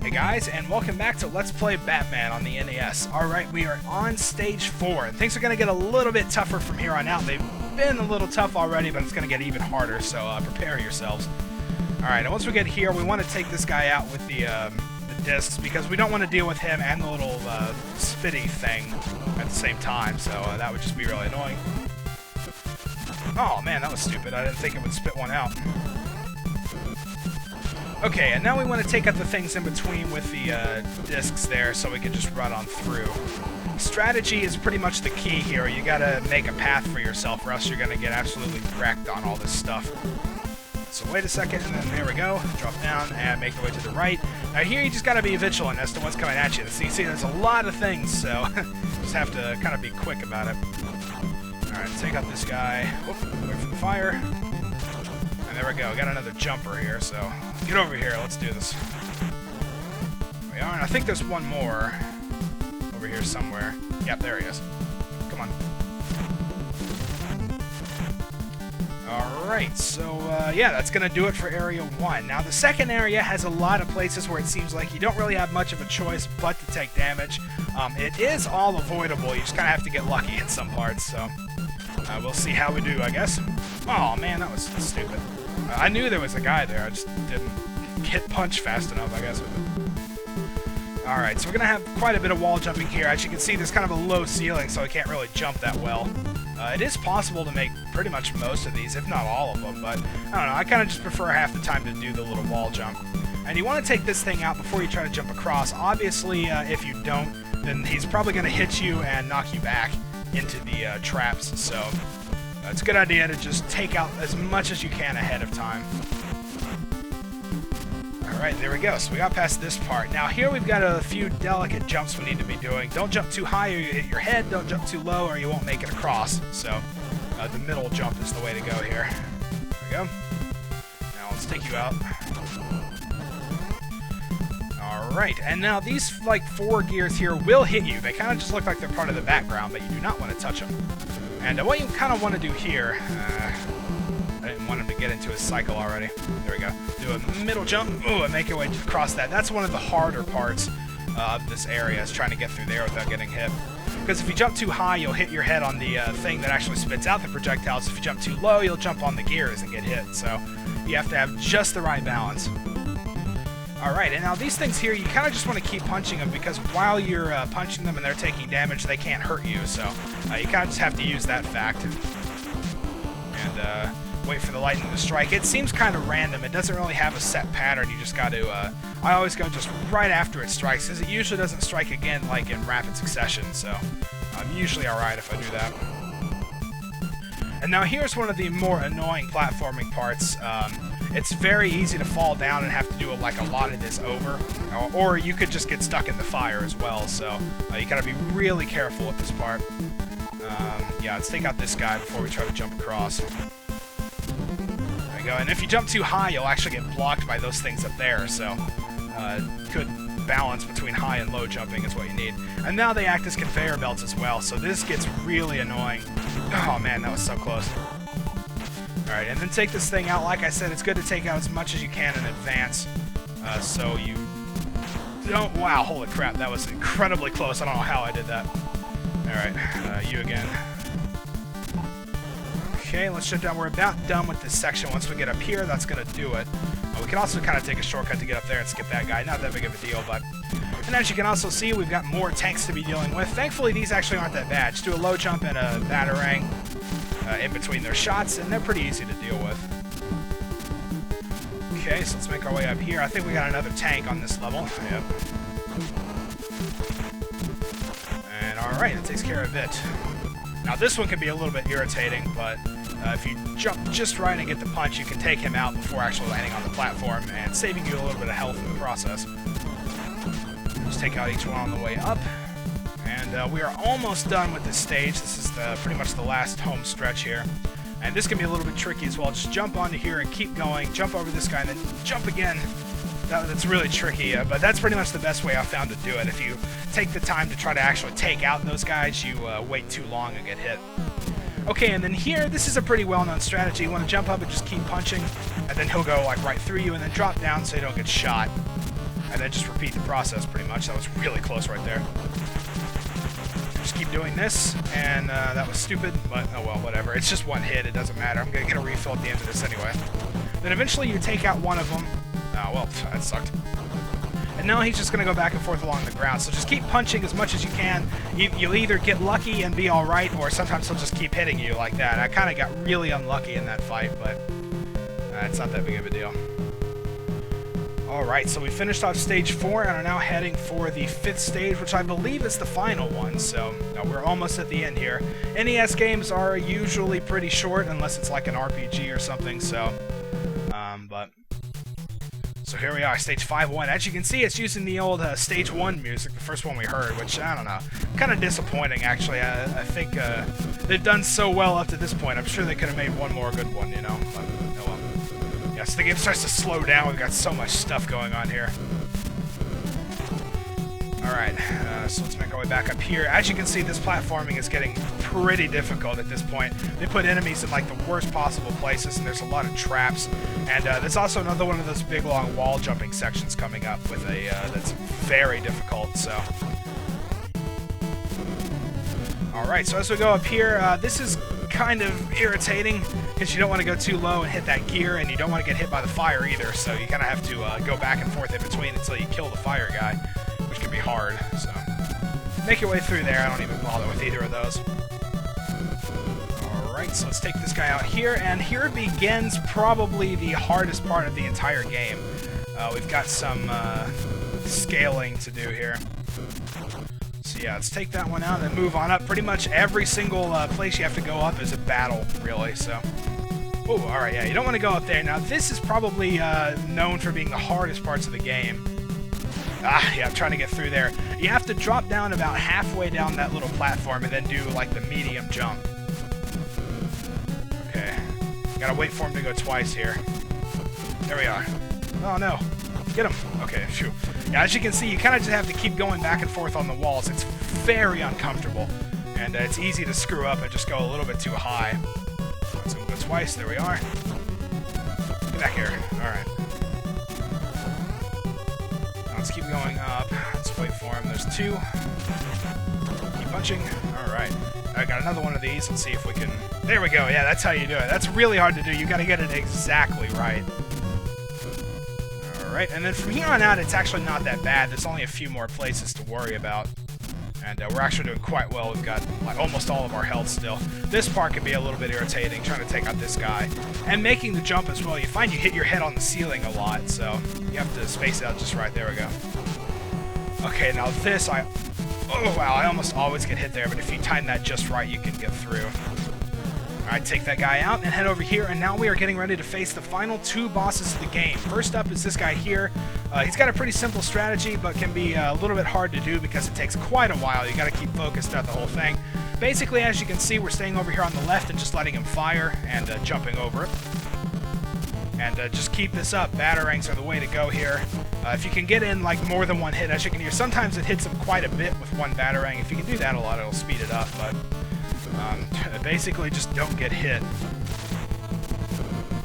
Hey guys, and welcome back to Let's Play Batman on the NES. Alright, we are on stage 4, and things are going to get a little bit tougher from here on out. They've been a little tough already, but it's going to get even harder, so prepare yourselves. Alright, and once we get here, we want to take this guy out with the discs, because we don't want to deal with him and the little spitty thing at the same time, so that would just be really annoying. Oh man, that was stupid. I didn't think it would spit one out. Okay, and now we want to take out the things in between with the discs there so we can just run on through. Strategy is pretty much the key here. You gotta make a path for yourself or else you're gonna get absolutely wrecked on all this stuff. So wait a second, and then there we go. Drop down and make your way to the right. Now here you just gotta be vigilant as to what's coming at you. See, there's a lot of things, so just have to kind of be quick about it. Alright, take out this guy. Whoop, wait for the fire. And there we go. Got another jumper here, so get over here. Let's do this. There we are, and I think there's one more over here somewhere. Yep, there he is. Come on. Alright, so yeah, that's going to do it for Area 1. Now, the second area has a lot of places where it seems like you don't really have much of a choice but to take damage. It is all avoidable. You just kind of have to get lucky in some parts, so we'll see how we do, I guess. Oh, man, that was stupid. I knew there was a guy there, I just didn't get punched fast enough, I guess. Alright, so we're going to have quite a bit of wall jumping here. As you can see, there's kind of a low ceiling, so I can't really jump that well. It is possible to make pretty much most of these, if not all of them, but I don't know, I kind of just prefer half the time to do the little wall jump. And you want to take this thing out before you try to jump across. Obviously, if you don't, then he's probably going to hit you and knock you back into the traps, so it's a good idea to just take out as much as you can ahead of time. Alright, there we go. So we got past this part. Now here we've got a few delicate jumps we need to be doing. Don't jump too high or you hit your head. Don't jump too low or you won't make it across. So the middle jump is the way to go here. There we go. Now let's take you out. Alright, and now these like 4 gears here will hit you. They kind of just look like they're part of the background, but you do not want to touch them. And what you kind of want to do here, I didn't want him to get into his cycle already. There we go. Do a middle jump, ooh, and make your way across that. That's one of the harder parts of this area, is trying to get through there without getting hit. Because if you jump too high, you'll hit your head on the thing that actually spits out the projectiles. If you jump too low, you'll jump on the gears and get hit. So you have to have just the right balance. Alright, and now these things here, you kind of just want to keep punching them, because while you're punching them and they're taking damage, they can't hurt you, so you kind of just have to use that fact. And wait for the lightning to strike. It seems kind of random. It doesn't really have a set pattern. You just got to, I always go just right after it strikes, because it usually doesn't strike again like in rapid succession, so I'm usually alright if I do that. And now here's one of the more annoying platforming parts. It's very easy to fall down and have to do like a lot of this over, or you could just get stuck in the fire as well, so you gotta be really careful with this part. Yeah, let's take out this guy before we try to jump across. There you go, and if you jump too high, you'll actually get blocked by those things up there, so good balance between high and low jumping is what you need. And now they act as conveyor belts as well, so this gets really annoying. Oh man, that was so close. Alright, and then take this thing out. Like I said, it's good to take out as much as you can in advance, so you don't... Wow, holy crap, that was incredibly close. I don't know how I did that. Alright, you again. Okay, let's jump down. We're about done with this section. Once we get up here, that's going to do it. We can also kind of take a shortcut to get up there and skip that guy. Not that big of a deal, but... And as you can also see, we've got more tanks to be dealing with. Thankfully, these actually aren't that bad. Just do a low jump and a batarang in between their shots, and they're pretty easy to deal with. Okay, so let's make our way up here. I think we got another tank on this level. Yep. And alright, that takes care of it. Now this one can be a little bit irritating, but if you jump just right and get the punch, you can take him out before actually landing on the platform, and saving you a little bit of health in the process. Just take out each one on the way up. And we are almost done with this stage. This is pretty much the last home stretch here. And this can be a little bit tricky as well. Just jump onto here and keep going. Jump over this guy and then jump again. That's really tricky, but that's pretty much the best way I've found to do it. If you take the time to try to actually take out those guys, you wait too long and get hit. Okay, and then here, this is a pretty well-known strategy. You want to jump up and just keep punching, and then he'll go like right through you and then drop down so you don't get shot. And then just repeat the process, pretty much. That was really close right there. Just keep doing this, and that was stupid, but oh well, whatever. It's just one hit, it doesn't matter. I'm going to get a refill at the end of this anyway. Then eventually you take out one of them. Oh, well, that sucked. And now he's just going to go back and forth along the ground, so just keep punching as much as you can. You'll either get lucky and be alright, or sometimes he'll just keep hitting you like that. I kind of got really unlucky in that fight, but it's not that big of a deal. Alright, so we finished off stage 4 and are now heading for the 5th stage, which I believe is the final one, so we're almost at the end here. NES games are usually pretty short, unless it's like an RPG or something, so, So here we are, stage 5-1. As you can see, it's using the old stage 1 music, the first one we heard, which, I don't know, kind of disappointing, actually. I think they've done so well up to this point. I'm sure they could have made one more good one, you know, but oh well. Yeah, so the game starts to slow down. We've got so much stuff going on here. Alright, so let's make our way back up here. As you can see, this platforming is getting pretty difficult at this point. They put enemies in like the worst possible places, and there's a lot of traps. And there's also another one of those big long wall jumping sections coming up with a that's very difficult, so. Alright, so as we go up here, this is kind of irritating because you don't want to go too low and hit that gear, and you don't want to get hit by the fire either, so you kind of have to go back and forth in between until you kill the fire guy, which can be hard, so. Make your way through there, I don't even bother with either of those. Alright, so let's take this guy out here, and here begins probably the hardest part of the entire game. We've got some scaling to do here. So yeah, let's take that one out and move on up. Pretty much every single place you have to go up is a battle, really, so. Oh, alright, yeah, you don't want to go up there. Now, this is probably known for being the hardest parts of the game. Ah, yeah, I'm trying to get through there. You have to drop down about halfway down that little platform and then do, like, the medium jump. Okay. Gotta wait for him to go twice here. There we are. Oh, no. Get him. Okay, phew. Yeah, as you can see, you kind of just have to keep going back and forth on the walls. It's very uncomfortable, and it's easy to screw up and just go a little bit too high. Let's go twice. There we are. Get back here. Alright. Let's keep going up. Let's wait for him. There's 2. Keep punching. Alright. I got another one of these. Let's see if we can... There we go. Yeah, that's how you do it. That's really hard to do. You gotta get it exactly right. Alright, and then from here on out, it's actually not that bad. There's only a few more places to worry about. And we're actually doing quite well. We've got like almost all of our health still. This part can be a little bit irritating, trying to take out this guy. And making the jump as well. You find you hit your head on the ceiling a lot, so you have to space out just right. There we go. Okay, now this, oh wow, I almost always get hit there, but if you time that just right, you can get through. Alright, take that guy out and head over here, and now we are getting ready to face the final 2 bosses of the game. First up is this guy here. He's got a pretty simple strategy, but can be a little bit hard to do because it takes quite a while. You gotta keep focused throughout the whole thing. Basically, as you can see, we're staying over here on the left and just letting him fire and jumping over it. And just keep this up. Batarangs are the way to go here. If you can get in like more than one hit, as you can hear, sometimes it hits him quite a bit with one batarang. If you can do that a lot, it'll speed it up, but basically just don't get hit.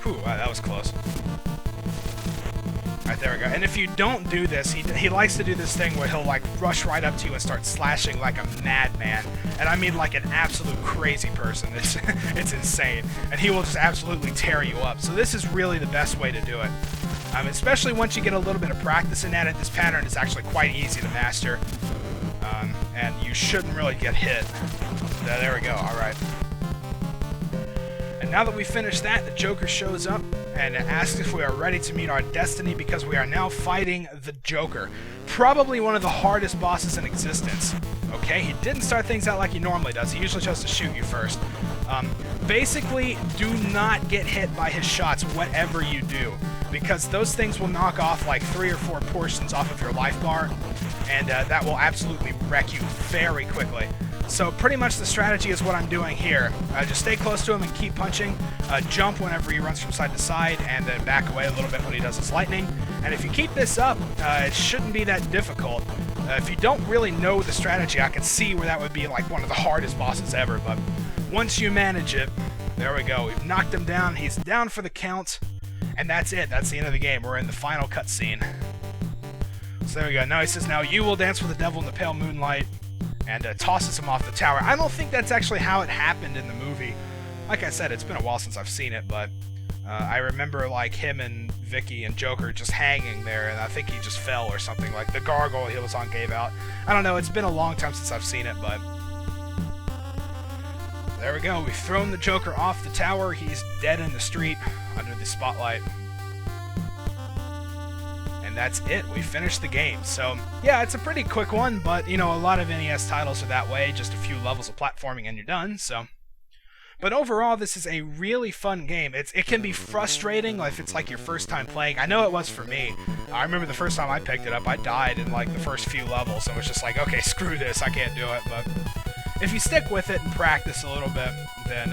Whew, wow, that was close. Alright, there we go. And if you don't do this, he likes to do this thing where he'll like rush right up to you and start slashing like a madman. And I mean like an absolute crazy person. It's insane. And he will just absolutely tear you up. So this is really the best way to do it. Especially once you get a little bit of practicing at it, this pattern is actually quite easy to master. And you shouldn't really get hit. There we go, alright. And now that we finished that, the Joker shows up and asks if we are ready to meet our destiny because we are now fighting the Joker. Probably one of the hardest bosses in existence. Okay, he didn't start things out like he normally does. He usually tries to shoot you first. Basically, do not get hit by his shots, whatever you do, because those things will knock off like 3 or 4 portions off of your life bar, and that will absolutely wreck you very quickly. So pretty much the strategy is what I'm doing here. Just stay close to him and keep punching. Jump whenever he runs from side to side, and then back away a little bit when he does his lightning. And if you keep this up, it shouldn't be that difficult. If you don't really know the strategy, I can see where that would be like one of the hardest bosses ever, but once you manage it, there we go. We've knocked him down. He's down for the count, and that's it. That's the end of the game. We're in the final cutscene. So there we go. Now he says, now you will dance with the devil in the pale moonlight, and tosses him off the tower. I don't think that's actually how it happened in the movie. Like I said, it's been a while since I've seen it, but I remember like him and Vicky and Joker just hanging there, and I think he just fell or something. Like the gargoyle he was on gave out. I don't know. It's been a long time since I've seen it, but there we go. We've thrown the Joker off the tower. He's dead in the street under the spotlight. And that's it. We finished the game. So, yeah, it's a pretty quick one, but, you know, a lot of NES titles are that way. Just a few levels of platforming and you're done, so. But overall, this is a really fun game. It can be frustrating if it's like your first time playing. I know it was for me. I remember the first time I picked it up, I died in like the first few levels and was just like, okay, screw this, I can't do it. But if you stick with it and practice a little bit, then,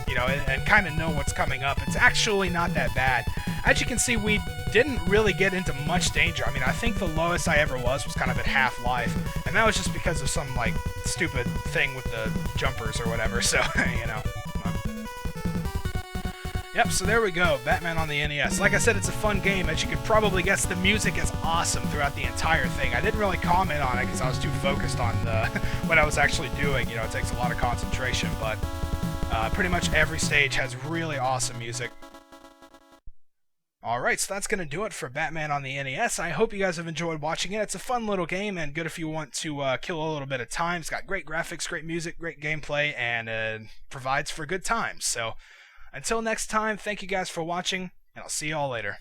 you know, and kind of know what's coming up, it's actually not that bad. As you can see, we didn't really get into much danger. I mean, I think the lowest I ever was kind of at half life, and that was just because of some, like, stupid thing with the jumpers or whatever, so, you know. Yep, so there we go, Batman on the NES. Like I said, it's a fun game. As you could probably guess, the music is awesome throughout the entire thing. I didn't really comment on it because I was too focused on what I was actually doing. You know, it takes a lot of concentration, but pretty much every stage has really awesome music. Alright, so that's going to do it for Batman on the NES. I hope you guys have enjoyed watching it. It's a fun little game and good if you want to kill a little bit of time. It's got great graphics, great music, great gameplay, and provides for good times. So, until next time, thank you guys for watching, and I'll see you all later.